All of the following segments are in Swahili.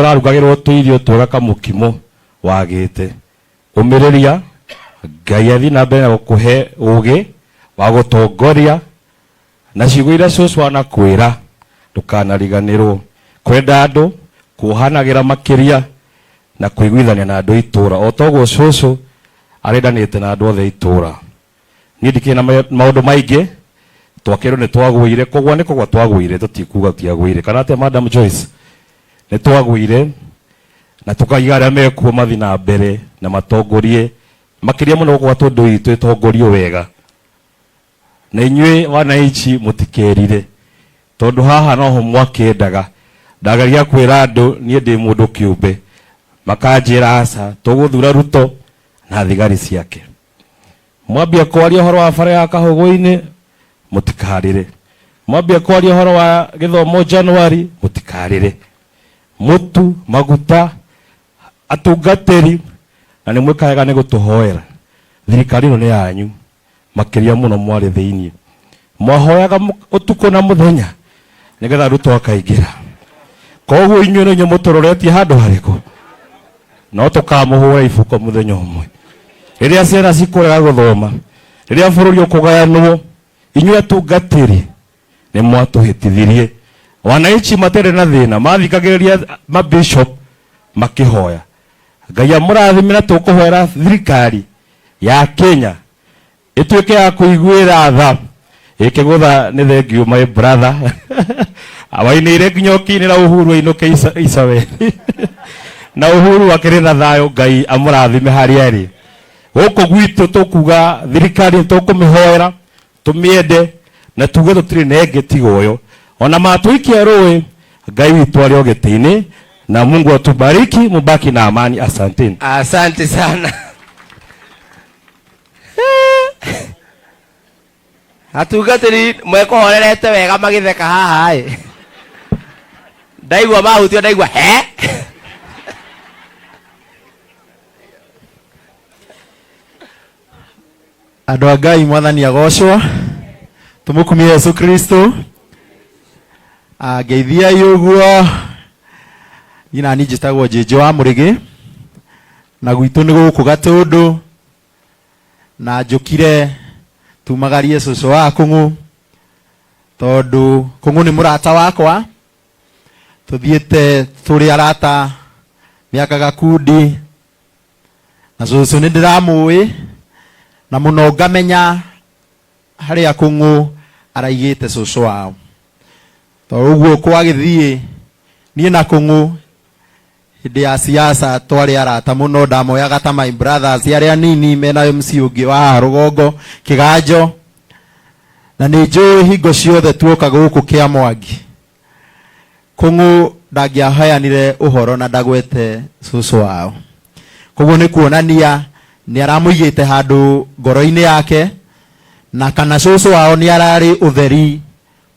Rarugagirwo tuirio twega kamukimo wagite umiriria Ngai athi na mbere gukuhe ugi wa gutongoria na cigwira cucu anakwira ndukanariganirwo kwenda andu kuhanagira makiria na kuiguithania na andu itura o toguo cucu arendanite na andu othe itura ni ndikina maundu maingi twakirwo ni twagwire kogwa ni kogwa twagwire tutikuga tiagwire kana ate Madam Joyce ni twagwire na tukaiga aria mekuo mathi na mbere na matongorie makiria muno kwa tondu itu itongorio wega na inywe wanaichi mutikerire tondu haha noho mwakendaga ndagaria kwira andu nie ndi mundu kiumbe makanjira asa tuguthura Ruto na thigari ciake mwambia kwaria horo wa bara ya Kahugu-ini mutikarire mwambia kwaria horo wa githomo January mutikarire mutu maguta atungatiri na ni mwikaga ni gutuhoera thirikari no ni yanyu makiria muno mwari thiini mwahoyaga utuko na muthenya nigetha Ruto akaingira koguo inyuĩ no nyu muturoretie handu hariku no tukamuhura ibuko muthenya umwe riria ciana cikurega guthoma riria bururi ukugayanwo inyuĩ atungatiri ni mwatuhitithirie wanaichi matere na thina mathikagiriria mabishop makihoya Ngai amurathimira tukuhoera thirikari ya Kenya ituike ya kuiguira tha ikigutha ni thengiu my brother awainire kinyoki-ini na Uhuru inuke Isawe na Uhuru akiri na thayo Ngai amurathime haria ri guku gwitu tukuga thirikari tukumihoera tumiende na tuge tutiri nenge tigoyo ona matuikia roe Ngai witu ari ogeti-ini na Mungu atubariki mubaki na amani asanteni. Asante sana. Atungatiri mwekuhorerete wega magitheka haha ndaigua mahutio ndaigua he andu a Ngai mwathani agocwo tumukumie Yesu Kristo ageithia yuguo ina ni njitagwo Jejo wa Murigi na gwitu ni guku Gatundu na njukire tumagarie cucu wa Kung'u tondu Kung'u ni murata wakwa tuthiete turi arata miaka gakundi na cucu ni ndiramui na muno ngamenya haria Kung'u araigite cucu wao to uguo kwagithie nie na Kung'u hĩndĩ ya siasa twari arata muno ndamoyaga ta my brothers aria nini mena MC ungi wa Rugongo Kiganjo na nĩ njũĩ hingo ciothe tuoka gũkũ kĩa Mwangi Kung'u ndangiahayanire uhoro na ndagwete cucu wao koguo nĩ kuonania nĩ aramũigĩte handũ ngoro-inĩ yake na kana cucu wao nĩ ararĩ ũtheri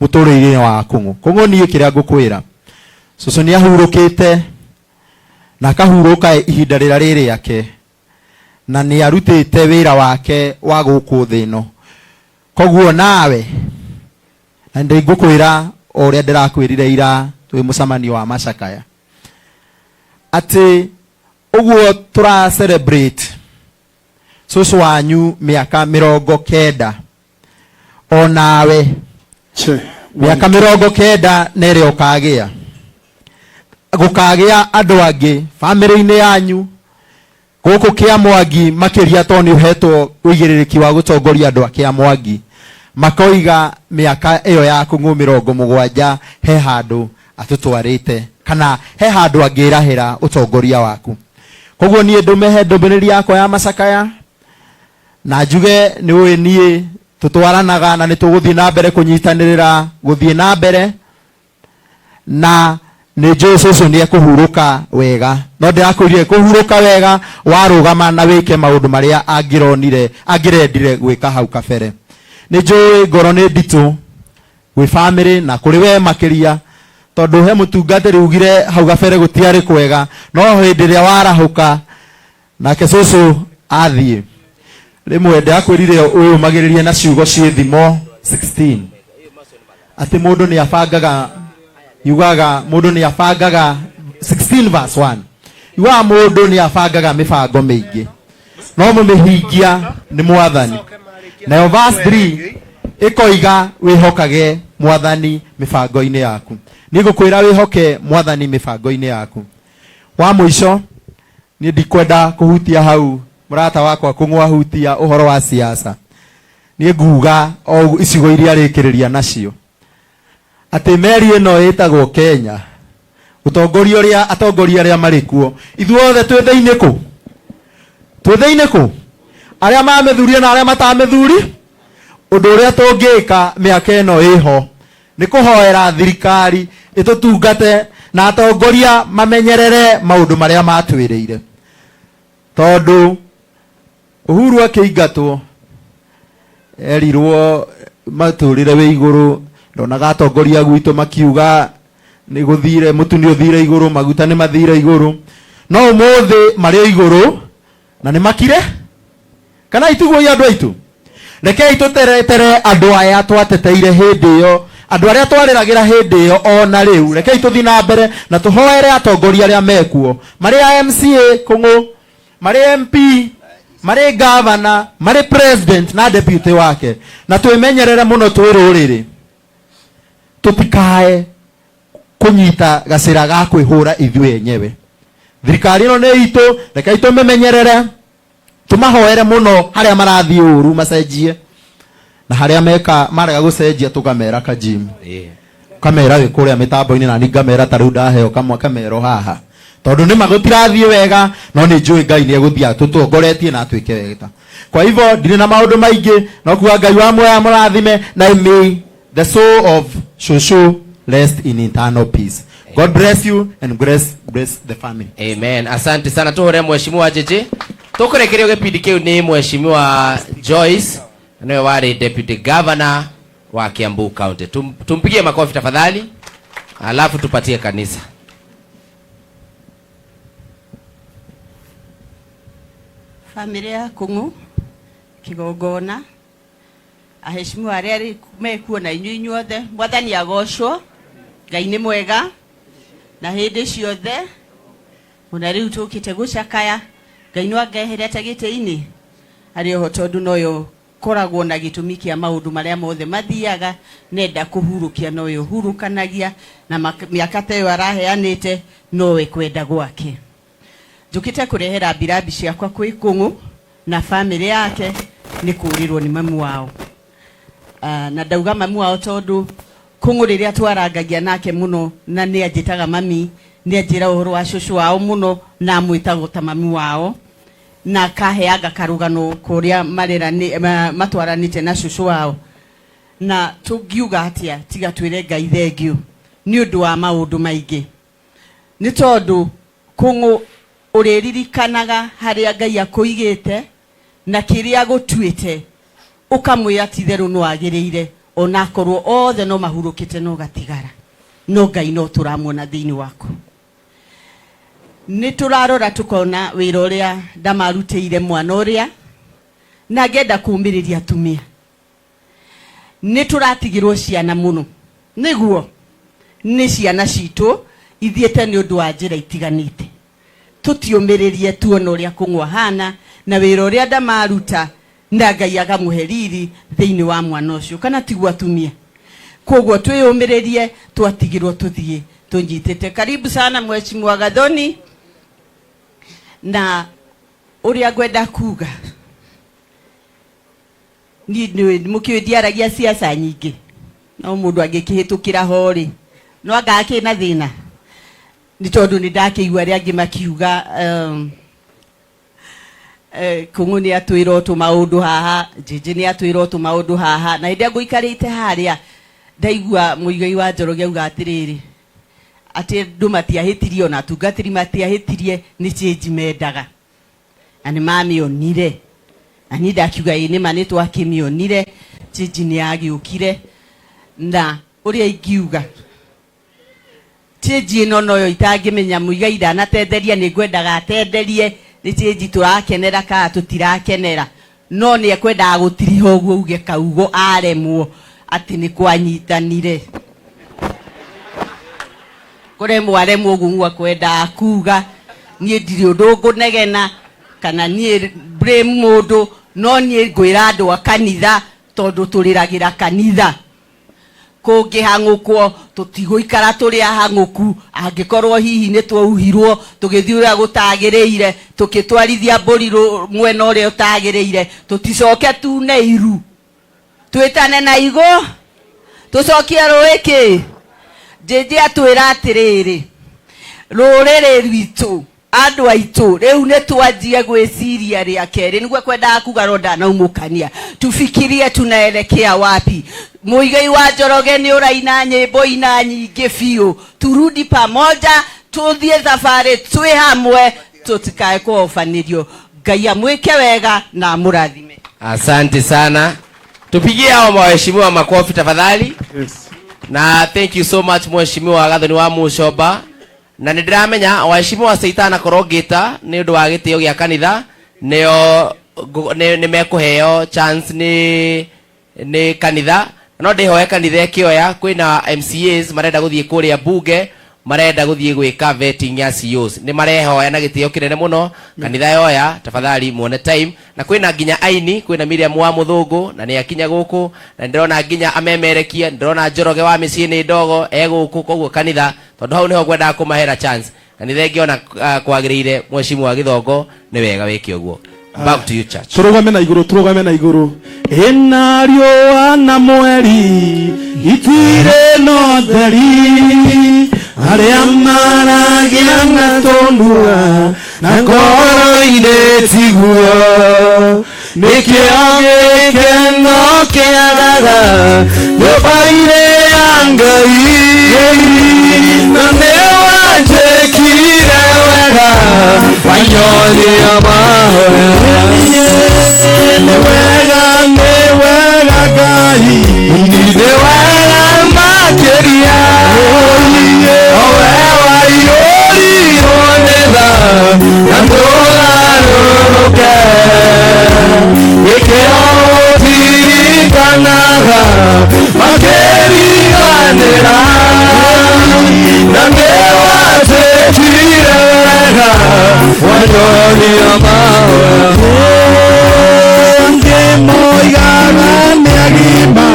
mũtũrĩre-inĩ wa Kung'u Kung'u niĩ kĩrĩa ngũkwĩra cucu nĩ ahurũkĩte na kahuruka ihinda rĩrĩa rĩrĩ yake na nĩ arutĩte wĩra wake wa gũkũ thĩ ĩno koguo nawe na ndĩngũkwĩra o ũrĩa ndĩrakwĩrire ira twĩ mũcemanio wa macakaya atĩ ũguo tũra celebrate cucu wanyu mĩaka 90 o nawe mĩaka 90 nerĩ ũkagĩa gukagĩa andu angi family-inĩ yanyu guku kĩa Mwangi makiria to ni uhetwo uigĩrĩrĩki wa gutongoria andu a kĩa Mwangi makoiga mĩaka ĩyo ya Kung'u 70 he handu atutwarĩte kana he handu angĩrahĩra utongoria waku koguo niĩ ndũmehe ndũmĩrĩri yakwa ya macakaya na njuge nĩ ũĩ niĩ tutwaranaga na nĩ tũgũthiĩ na mbere kũnyitanĩrĩra gũthiĩ na mbere na nĩ njũĩ cucu nĩ ekũhurũka wega no ndĩrakwĩrire kũhurũka wega warũgama na wĩke maũndũ marĩa angĩrendire gwĩka hau kabere nĩ njũĩ ngoro nĩ nditũ gwĩ family na kũrĩ we makĩria tondu he mũtungatĩri ugire hau kabere gũtiarĩ kwega no hĩndĩ ĩrĩa warahũka nake cucu athiĩ rĩmwe ndĩrakwĩrire ũyũmagĩrĩrie na ciugo ciĩ thimo 16 atĩ mũndũ nĩ abangaga yugaga mundu ni abangaga 16 verse 1. Iwa mundu ni abangaga mibango mingi no mumihingia ni mwathani. Na verse 3 ikoiga wihokage mwathani mibango-ini yaku. Nigukwira wihoke mwathani mibango-ini yaku. Wa mwisho ni ndikwenda kuhutia hau murata wakwa kungwa hutia uhoro wa siasa. Ni nguga o icigo iria rikiriria nacio ati meri ino itagwo Kenya, utongoria uria atongoria aria marikuo ithuothe twethe-ini ku, twethe-ini ku aria mamethuria na aria matamethuri. Undu uria tungika miaka ino iho ni kuhoera thirikari itutungate na atongoria mamenyerere maundu maria matwiriire. Tondu Uhuru akiingatwo erirwo maturire we iguru, ndonaga atongoria gwitu makiuga ni guthire mutu ni uthire iguru, maguta ni mathire iguru, no umuthi mari iguru na ni makire kana itugo ya andu aitu. Rekei tuteretere andu aya twateteire hindi iyo, andu aria twariragira hindi iyo ona riu. Rekei tuthi na mbere na tuhoere atongoria aria mekuo, mari MCA kungu, mari MP, mari governor, mari president na deputy wake, na tuimenyerere muno twirurire tutikae kunyita gacira ga kwihura ithuĩ enyewe. Thirikari ino ni itu, rekei tumemenyerere, tumahoere muno haria marathii uru macenjie, na haria marega gucenjia tukamera kajim kamera we kuria mitambo-ini na ningamera taru ndaheo kamwe kamero haha tondu ni magutirathie wega, no ni njui Ngai ni eguthia tutongoretie na atwike wega. Kwa hivyo ndire na maundu maingi, no kuwa Ngai wa moya murathime, na may the soul of Shushu rest in eternal peace. God bless you and bless the family. Amen. Asante sana. Tuhure mheshimiwa Jeje. Tukurekerio gipindi kiu ni mheshimiwa Joyce, naye wari deputy governor wa Kiambu County. Tumpigie makofi tafadhali. Alafu tupatie kanisa. Familia Kungu Kigogona, aheshimiwa aria mekuo na inyu inyuothe, mwathani agocwo, Ngai ni mwega na hindi ciothe. Ona riu tukite gucakaya, Ngai no angeherete giti-ini ari ho, tondu noyo koragwo na gitumi kia maundu maria mothe mathiaga, nenda kuhurukia noyo hurukanagia, na miaka ta iyo araheanite nowe kwenda gwake. Njukite kurehera birabi ciakwa kwi Kungu na family yake ni kurirwo ni mamu wao. Na ndauga mamu wao tondu Kungu riria twarangagia nake muno na ni anjitaga mami, ni anjira uhoro wa Shushu wao muno na amwitaga ta mamu wao, na kaheaga karugano kuria marera ni matwaranite na Shushu wao. Na tungiuga atia tiga twire Ngai thengio ni undu wa maundu maingi, ni tondu Kungu ureririkanaga haria Ngai akuigite na kiria gutuite, ukamwira ti theru no agiriire, ona korwo othe no mahurukite no gatigara, no Ngai no turamuona thiini waku. Ni turarora tukona wira uria ndamarutire mwana uria na ngenda kumiriria atumia. Ni turatigirwo ciana muno, niguo ni ciana citu ithiete ni undu wa njira itiganite. Tutiumiririe tuona uria Kungu hana na wira uria ndamaruta, na Ngai agamuheriri thiini wa mwana ucio, kana tigwa atumia. Koguo twiyumiririe twatigirwo tuthie tunjitite. Karibu sana mheshimiwa Gathoni, na uria ngwenda kuga ni mukiendiaragia siasa nyingi, no mundu angikihitukira hori no agaki na thina, ni tondu ni ndakiigua ria angi makiuga Kungu ni atwira tu maundu haha, Jeje ni atwira tu maundu haha, na ndia nguikarite haria ndaigua muigai wa Njoroge auga atiriri ati ndumatiahitirio na tungatiri matiahitirie ni Jeje mendaga, na ni mamionire, na ni ndakiuga ini mani twakimionire, Jeje ni agiukire, na uria ingiuga Jeje no noyo itangimenya muigai ndanatenderia, ni ngwendaga atenderie, ni Jeje turakenera ka tutirakenera, no ni ekwenda gutiriho uguo uge kaugo aremwo ati ni kwanyitanire. kure mwaremwo gungwa kwenda kuga nie ndiri undu ngunegena kana nie blame mundu no nie ngwira andu a kanitha tondu turiragira kanitha kungihangukwo tutiguikara turi ahanguku angikorwo hihi ni twauhirwo tugithiura gutagireire tukitwarithia mburi mwena uri utagireire tuticoke tune iru twitane na igo tucokie ruiki jeje atwira atiriri rurere rwitu andu aitu riu ne twanjie gwiciria ria keri niguo kwenda kuga ronda na umukania tufikirie tunaelekea wapi muigai wa Njoroge ni uraina nyimbo ina nyingi biu turudi pamoja tuthie safari twi hamwe tutikae kuofanirio Ngai amwike wega na murathime. Asante sana, tupigie hao mheshimiwa makofi tafadhali. Yes. Na thank you so much mheshimiwa Gathoni wa Mucoba. Na ndiramenya waheshimiwa Saitana Korogita ni undu wa gitio gia kanitha neo nimekuheo chance ni kanitha no ndihoe kanitha kioya kwina MCAs marenda guthie kuria bunge marenda guthie gwika vetting ya CEOs ni marehoya na gitio kinene muno kanitha yoya tafadhali muone time na kwina nginya aini kwina Miriam wa Muthungu na ni akinya guku na ndirona nginya amemerekia ndirona Njoroge wa micii ni ndogo eguku koguo kanitha tondu hau niho gwenda kumahera chance kanitha ngiona kwagirire mheshimiwa Githongo ni wega wiki uguo. Back to you church. Turugame na iguru enario ana mweri itire no theri aria maragia na tondua na ngoro ire tiguo nikio gikeno kiagaga nyobaire Ngai na newajekire wega wanyoria mahoya ni wega Ngai ni wega makeria owewa yori onetha na nduraruruke ikeo tirikanaga makeriganira na ndewatekire wega wanyoria mahoya ngemoigaga nĩ agima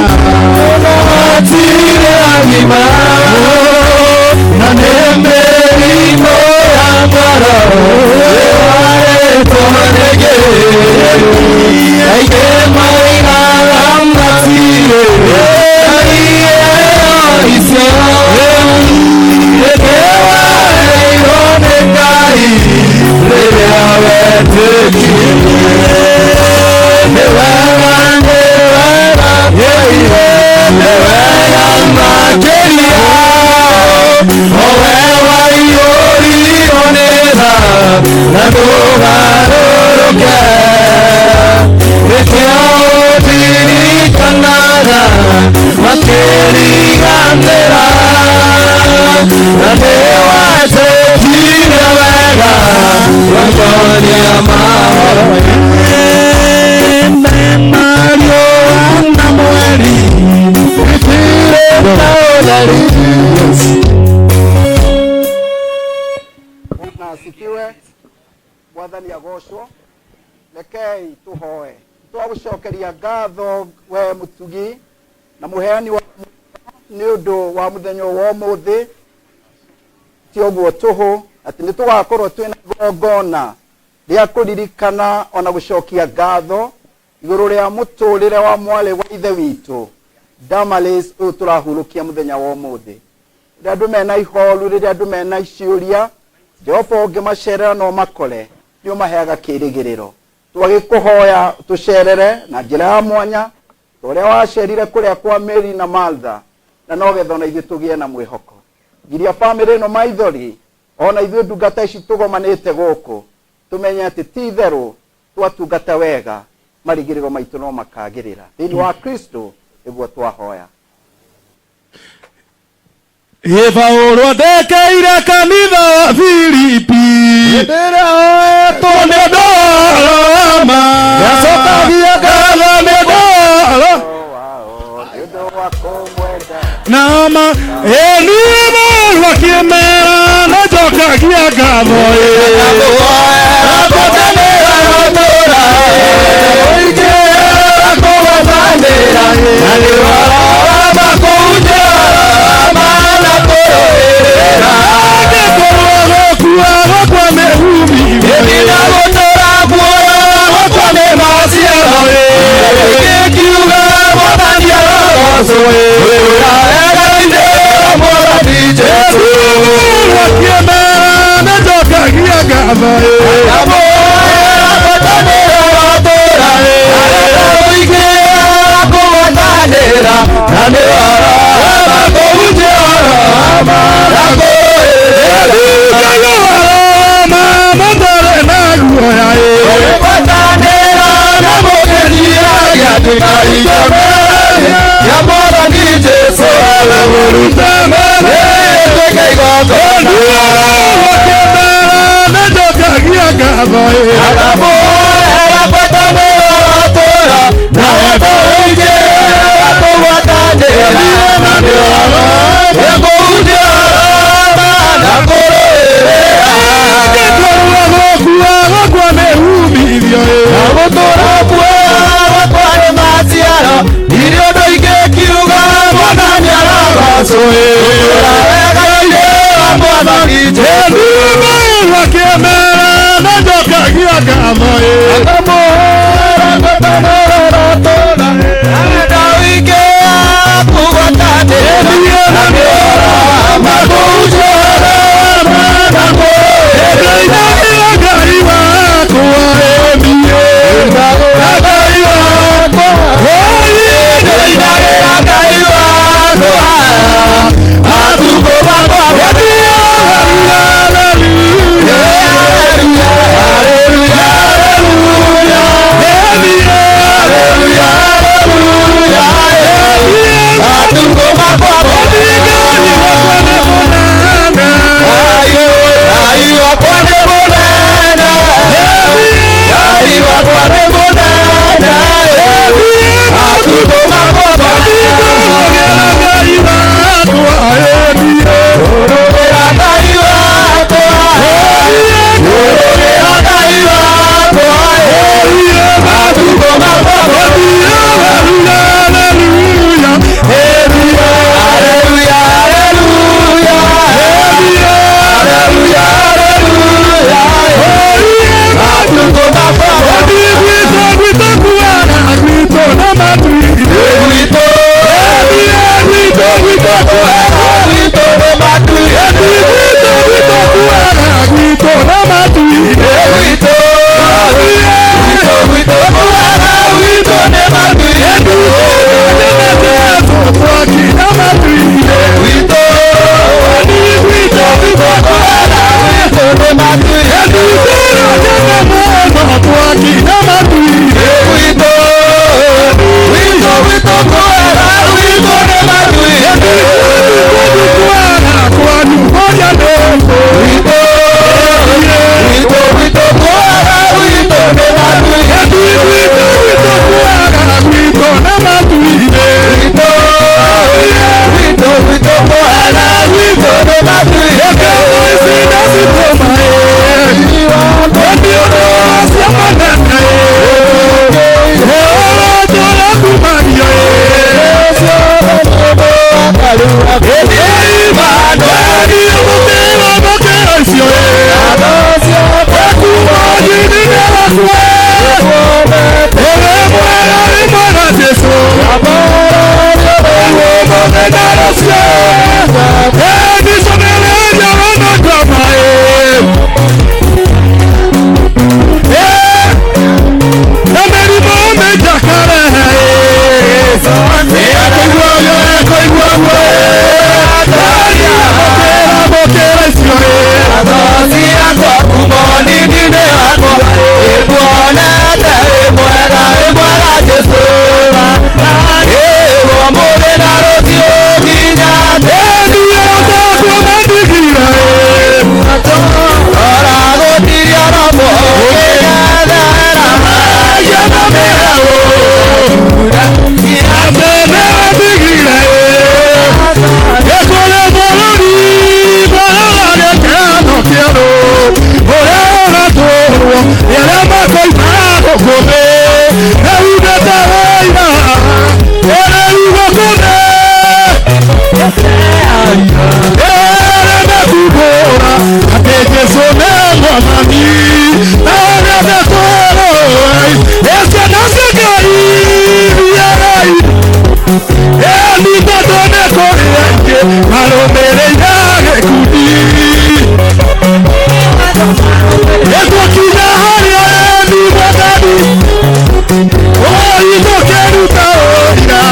atire agima na nĩ mĩrimũ ya ngoro ĩwarĩtwo nĩngĩ aingĩ moigaga matirĩ icio ĩkĩwaheirwo nĩ Ngai rĩrĩa wetĩkirie Mwathani agocwo rekei tuhoe twagucokeria ngatho we mutugi na muheani wa ni undu wa muthenya wa umuthi ti oguo tuhu ati ni tugakorwo twina igongona ria kuririkana ona gucokia ngatho iguru ria muturire wa mwale wa ithe witu Damaris uyu turahurukia muthenya wa umuthi riria andu mena ihoru riria andu mena iciuria Jehova ungimacerera no makore nio maheaga kirigiriro twagikuhoya tucerere na njira ya mwanya uria wacerire kuria kwa Mary na Martha na no getho na ithuĩ tugie na mwihoko ngiria family no maithori ona ithuĩ ndungata ici tugomanite guku tumenye ati ti theru twatungata wega marigiriro maitu no makagirira thĩinĩ wa Kristo nĩguo twahoya. Paulo ndekeire kanitha wa Filipi ndĩra oetwo nĩ ndorama yacokagia ngatho nĩ ndoro nama niĩ mũrũ akĩmera Hallelujah. mami Ora de toro Ese nase gai Yarai Eli badone koreke Malomere yage kudi Eko kina haria Eli badani Ito keruta oira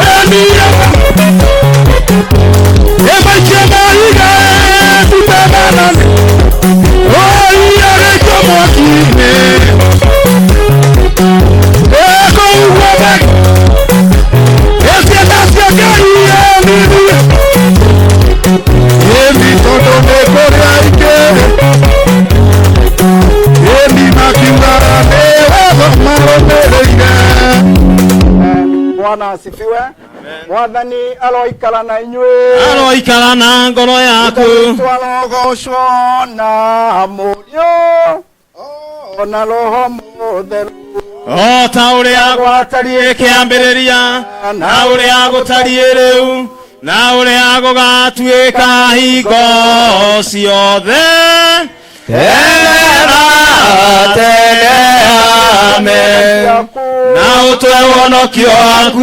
Eli yama Ema chema higa Tutananane Oia reko mokine Eko uwabek Ese nasya gai Emi todo me kore aike Emi makimbara mewa maromereire Bwana asifiwe. Mwathani aloikara na inywe. Aloikara na ngoro yaku. Twalogoshwo na murio. Na roho mutheru. O ta uria gwatarie kiambiriria na uria gutarie riu na uria gugatuika hingo ciothe tene amen na utwe wonokio waku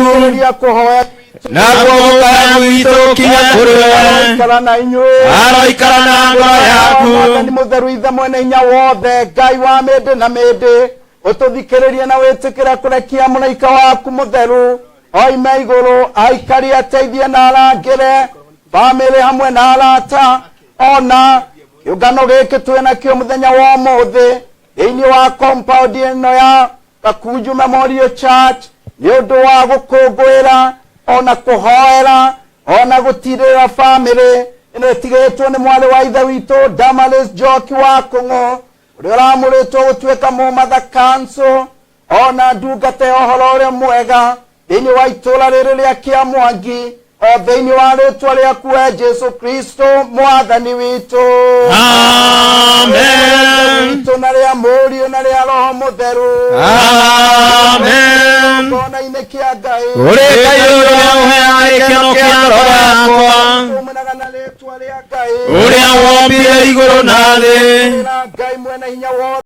na guoka gwitũ kinya kũrĩ we aroikara na ngoro yaku Mwathani mutheru ithe mwene hinya wothe Ngai wa mĩndĩ na mĩndĩ ũtũthikĩrĩrie na wĩtĩkĩre kũrekia mũraika waku mũtheru oime igũrũ aikari ateithie na arangĩre bamĩrĩ hamwe na arata ona kĩũngano gĩkĩ twĩ nakĩo mũthenya wa ũmũthĩ thĩinĩ wa compound ĩno ya Kakunju Memorial Church nĩ ũndũ wa gũkũngũĩra ona kũhoera ona gũtirĩra bamĩrĩ ĩno ĩtigĩtwo nĩ mwarĩ wa ithe witũ Damaris Njoki wa Kũng'ũ ũrĩa ũramũrĩtwo gũtuĩka mũmatha council ona ndungata ya ũhoro ũrĩa mwega thĩinĩ wa itũũra rĩrĩ rĩa Kĩamwangi o thĩinĩ wa rĩtwa rĩaku we Jesu Kristo mwathani witũ amen witũ na rĩa mũriũ na rĩa roho mũtheru amen ona-inĩ kĩa Ngai ũrĩ Ngai ũrĩa ũheaga gĩkeno kĩa ngoro yakwa tũmĩnaga na rĩtwa rĩa Ngai ũrĩa wombire igũrũ na thĩ Ngai mwene hinya wothe